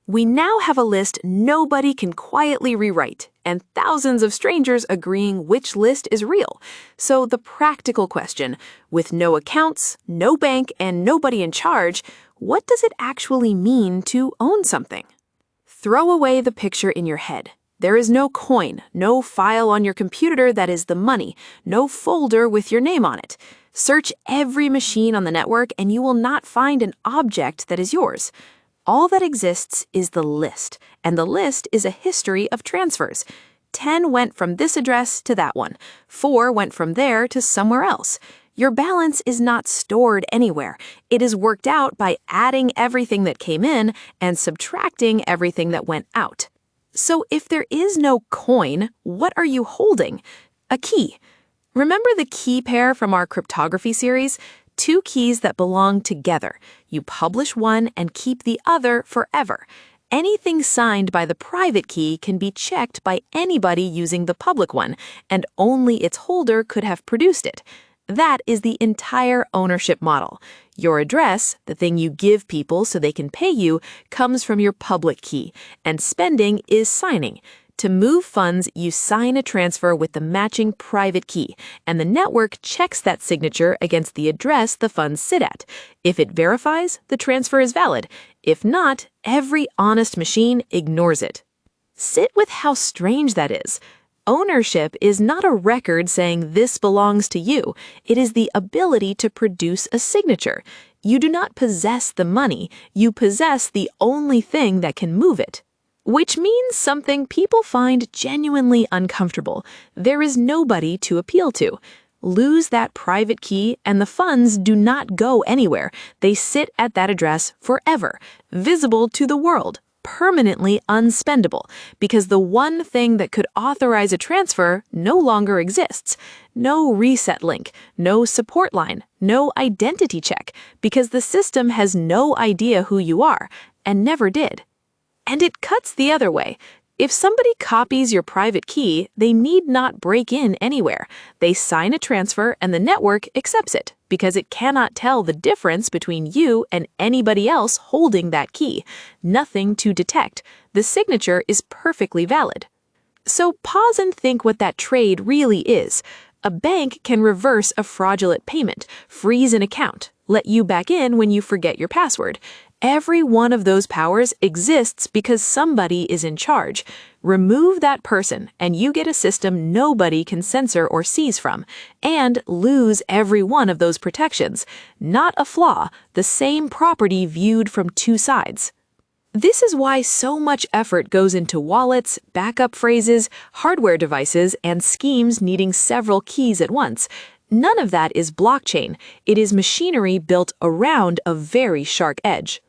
We now have a list nobody can quietly rewrite, and thousands of strangers agreeing which list is real. So the practical question, with no accounts, no bank, and nobody in charge, what does it actually mean to own something? Throw away the picture in your head. There is no coin, no file on your computer that is the money, no folder with your name on it. Search every machine on the network and you will not find an object that is yours. All that exists is the list, and the list is a history of transfers. 10 went from this address to that one. 4 went from there to somewhere else. Your balance is not stored anywhere. It is worked out by adding everything that came in and subtracting everything that went out. So if there is no coin, what are you holding? A key. Remember the key pair from our cryptography series? 2 keys that belong together. You publish one and keep the other forever. Anything signed by the private key can be checked by anybody using the public one, and only its holder could have produced it. That is the entire ownership model. Your address, the thing you give people so they can pay you, comes from your public key, and spending is signing. To move funds, you sign a transfer with the matching private key, and the network checks that signature against the address the funds sit at. If it verifies, the transfer is valid. If not, every honest machine ignores it. Sit with how strange that is. Ownership is not a record saying this belongs to you. It is the ability to produce a signature. You do not possess the money. You possess the only thing that can move it. Which means something people find genuinely uncomfortable. There is nobody to appeal to. Lose that private key and the funds do not go anywhere. They sit at that address forever, visible to the world, permanently unspendable, because the one thing that could authorize a transfer no longer exists. No reset link, no support line, no identity check, because the system has no idea who you are, and never did. And it cuts the other way. If somebody copies your private key, they need not break in anywhere. They sign a transfer and the network accepts it because it cannot tell the difference between you and anybody else holding that key. Nothing to detect. The signature is perfectly valid. So pause and think what that trade really is. A bank can reverse a fraudulent payment, freeze an account, let you back in when you forget your password. Every one of those powers exists because somebody is in charge. Remove that person and you get a system nobody can censor or seize from, and lose every one of those protections. Not a flaw, the same property viewed from 2 sides. This is why so much effort goes into wallets, backup phrases, hardware devices, and schemes needing several keys at once. None of that is blockchain. It is machinery built around a very sharp edge.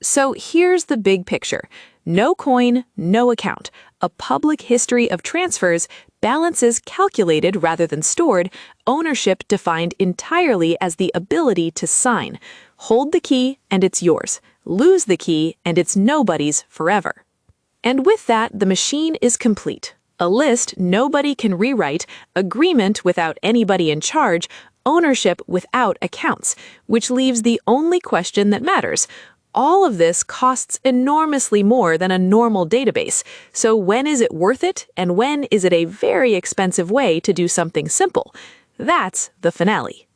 So here's the big picture. No coin, no account. A public history of transfers, balances calculated rather than stored, ownership defined entirely as the ability to sign. Hold the key and it's yours. Lose the key and it's nobody's forever. And with that, the machine is complete. A list nobody can rewrite, agreement without anybody in charge, ownership without accounts, which leaves the only question that matters. All of this costs enormously more than a normal database, so when is it worth it and when is it a very expensive way to do something simple? That's the finale.